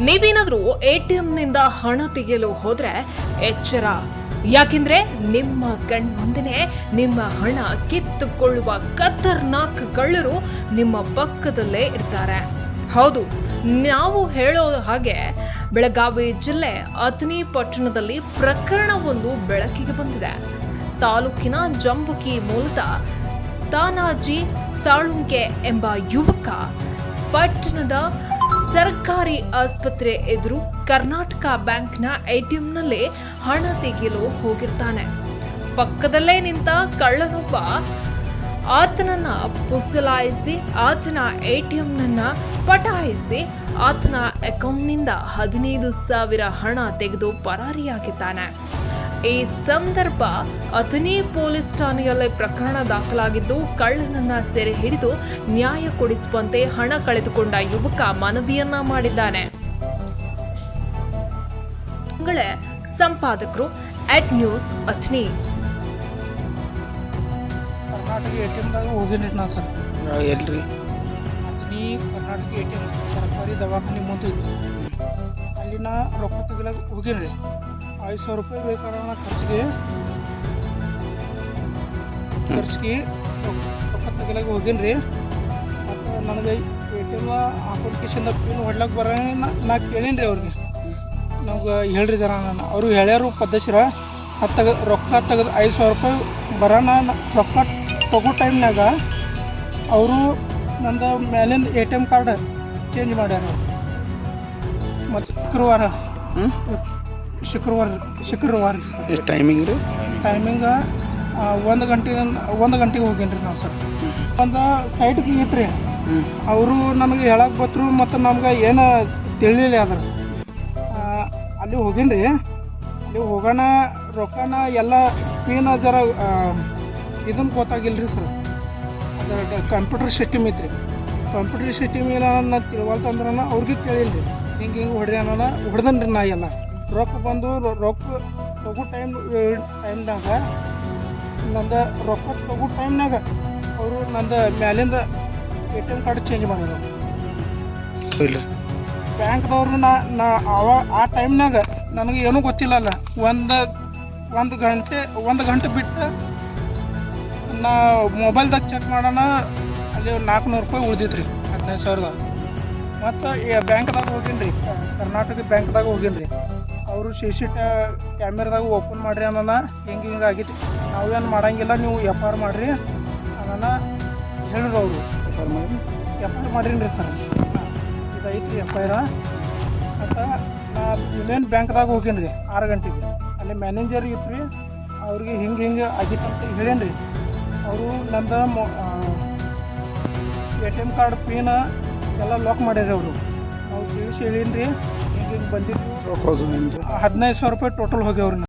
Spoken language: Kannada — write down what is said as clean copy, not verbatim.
ನೀವೇನಾದ್ರೂ ATMನಿಂದ ಹಣ ತೆಗೆಯಲು ಹೋದ್ರೆ ಎಚ್ಚರ. ಯಾಕೆಂದ್ರೆ ನಿಮ್ಮ ಕಣ್ಮುಂದೆನೇ ನಿಮ್ಮ ಹಣ ಕಿತ್ತುಕೊಳ್ಳುವ ಖತರ್ನಾಕ್ ಕಳ್ಳರು ನಿಮ್ಮ ಪಕ್ಕದಲ್ಲೇ ಇರ್ತಾರೆ. ಹೌದು, ನಾವು ಹೇಳೋ ಹಾಗೆ ಬೆಳಗಾವಿ ಜಿಲ್ಲೆ ಅಥಣಿ ಪಟ್ಟಣದಲ್ಲಿ ಪ್ರಕರಣವೊಂದು ಬೆಳಕಿಗೆ ಬಂದಿದೆ. ತಾಲೂಕಿನ ಜಂಬುಕಿ ಮೂಲದ ತಾನಾಜಿ ಸಾಳುಂಕೆ ಎಂಬ ಯುವಕ ಪಟ್ಟಣದ ಸರ್ಕಾರಿ ಆಸ್ಪತ್ರೆ ಎದುರು ಕರ್ನಾಟಕ ಬ್ಯಾಂಕ್ನ ATMನಲ್ಲಿ ಹಣ ತೆಗೆಯಲು ಹೋಗಿರ್ತಾನೆ. ಪಕ್ಕದಲ್ಲೇ ನಿಂತ ಕಳ್ಳನೊಬ್ಬ ಆತನನ್ನ ಪುಸಲಾಯಿಸಿ ಆತನ ATMನನ್ನ ಪಟಾಯಿಸಿ ಆತನ ಅಕೌಂಟ್ನಿಂದ 15,000 ಹಣ ತೆಗೆದು ಪರಾರಿಯಾಗಿದ್ದಾನೆ. ಈ ಸಂದರ್ಭ ಅಥಣಿ ಪೊಲೀಸ್ ಠಾಣೆಯಲ್ಲಿ ಪ್ರಕರಣ ದಾಖಲಾಗಿದ್ದು, ಕಳ್ಳನನ್ನ ಸೆರೆ ಹಿಡಿದು ನ್ಯಾಯ ಕೊಡಿಸುವಂತೆ ಹಣ ಕಳೆದುಕೊಂಡ ಯುವಕ ಮನವಿಯನ್ನ ಮಾಡಿದ್ದಾನೆ. ಸಂಪಾದಕರು @ನ್ಯೂಸ್ ಅಥಣಿ. ಕರ್ನಾಟಕ ATMದಾಗ ಹೋಗಿನಿ ನಾ ಸರ್. ಎಲ್ರಿ? ಅಥಣಿ ಕರ್ನಾಟಕ ATM ಸರ್ಕಾರಿ ದವಾಖಾನೆ ಮುಂದೆ ಇತ್ತು. ಅಲ್ಲಿ ನಾ ರೊಕ್ಕ ತೆಗಿಲಾಕ ಹೋಗಿನಿ. 500 ರೂಪಾಯಿ ಬೇಕಾದ್ರೆ ಖರ್ಚಿಗೆ ರೊಕ್ಕ ತೆಗಿಲಾಕ ಹೋಗಿನಿ. ಮತ್ತು ನನಗೆ ATM ಅಪ್ಲಿಕೇಶನ್ ಪಿನ್ ಹೊಡ್ಲಾಕ ಬರ ನಾ ಕೇಳೀನಿ ರೀ ಅವ್ರಿಗೆ. ನಮ್ಗೆ ಹೇಳ್ರಿ ಜರ ನಾನು ಅವರು ಹೇಳ್ಯಾರು ಪದ್ಧತಿರ ರೊಕ್ಕ ತೆಗೆದು 500 ರೂಪಾಯಿ ಬರೋಣ. ರೊಕ್ಕ ತಗೋ ಟೈಮ್ನಾಗ ಅವರು ನಂದು ಮೇಲಿಂದ ATM ಕಾರ್ಡ್ ಚೇಂಜ್ ಮಾಡ್ಯಾರ. ಮತ್ತು ಶುಕ್ರವಾರ ಎಷ್ಟು ಟೈಮಿಂಗ್ ರೀ? ಟೈಮಿಂಗ 1 ಗಂಟೆಗೆ ಹೋಗೀನಿ ರೀ ನಾವು ಸರ್. ಒಂದು ಸೈಟ್ಗೆ ಇತ್ತು ರೀ. ಅವರು ನನಗೆ ಹೇಳಕ್ಕೆ ಬತ್ರು ಮತ್ತು ನಮ್ಗೆ ಏನು ತಿಳಿಲಿಲ್ಲ ಅದ್ರ. ಅಲ್ಲಿ ಹೋಗೀನಿ ರೀ. ಅಲ್ಲಿ ಹೋಗೋಣ ರೊಕ್ಕನ ಎಲ್ಲ ಪಿನ್ ಜರ ಇದನ್ನು ಗೊತ್ತಾಗಿಲ್ಲ ರೀ ಸರ್. ಅದು ಕಂಪ್ಯೂಟರ್ ಸಿಸ್ಟಮ್ ಐತ್ರಿ. ಕಂಪ್ಯೂಟರ್ ಸಿಸ್ಟಮ್ ಇಲ್ಲ ನಾನು ತಿಳ್ವಲ್ತಂದ್ರೆ ಅವ್ರಿಗೆ ಕೇಳಿಲ್ಲ ರೀ. ಹಿಂಗೆ ಹೊಡ್ರಿ ಅನ್ನೋಣ ಹೊಡ್ದನ್ ರೀ. ನಾ ಎಲ್ಲ ರೊಕ್ಕ ಬಂದು ರೊಕ್ಕ ತಗೋ ಟೈಮ್ನಾಗ ನಂದು ರೊಕ್ಕ ತಗೋ ಟೈಮ್ನಾಗ ಅವರು ನಂದು ಮ್ಯಾಲಿಂದ ATM ಕಾರ್ಡ್ ಚೇಂಜ್ ಮಾಡ್ಯಾರ. ಬ್ಯಾಂಕ್ದವ್ರು ನಾ ಆ ಟೈಮ್ನಾಗ ನನಗೆ ಏನೂ ಗೊತ್ತಿಲ್ಲಲ್ಲ. ಒಂದು ಗಂಟೆ ಬಿಟ್ಟು ನಾ ಮೊಬೈಲ್ದಾಗ ಚೆಕ್ ಮಾಡೋಣ ಅಲ್ಲಿ 400 ರೂಪಾಯಿ ಉಳ್ದಿತ್ತು ರೀ, 15,000. ಮತ್ತು ಬ್ಯಾಂಕ್ದಾಗ ಹೋಗೀನಿ ರೀ, ಕರ್ನಾಟಕ ಬ್ಯಾಂಕ್ದಾಗ ಹೋಗೀನಿ ರೀ. ಅವರು CC ಕ್ಯಾಮೆರಾದಾಗ ಓಪನ್ ಮಾಡಿರಿ ಅನ್ನೋಣ. ಹಿಂಗೆ ಆಗಿತ್ತು. ನಾವೇನು ಮಾಡೋಂಗಿಲ್ಲ, ನೀವು FR ಮಾಡಿರಿ ಅನ್ನೋಣ ಹೇಳಿದ್ರು ಅವರು. FR ಮಾಡಿರಿ ರೀ ಸರ್. ಇದೈತಿ ರೀ FIR. ಮತ್ತು ನಾ ಯೂನಿಯನ್ ಬ್ಯಾಂಕ್ದಾಗ ಹೋಗೀನಿ ರೀ 6 ಗಂಟೆಗೆ. ಅಲ್ಲಿ ಮ್ಯಾನೇಜರ್ ಇತ್ತು ರೀ. ಅವ್ರಿಗೆ ಹಿಂಗೆ ಆಗಿತ್ತಂತ ಹೇಳೇನಿ ರೀ. ಅವರು ನಂದು ATM ಕಾರ್ಡ್ ಪಿನ್ ಎಲ್ಲ ಲಾಕ್ ಮಾಡ್ಯಾರ ಅವರು. ನಾವು ತಿಳಿಸಿ ಹೇಳೀನಿ ರೀ. ಹಿಂಗೆ ಬಂದಿದ್ದು 15,000 ರೂಪಾಯಿ ಟೋಟಲ್ ಹೋಗ್ಯಾವ್ರಿ.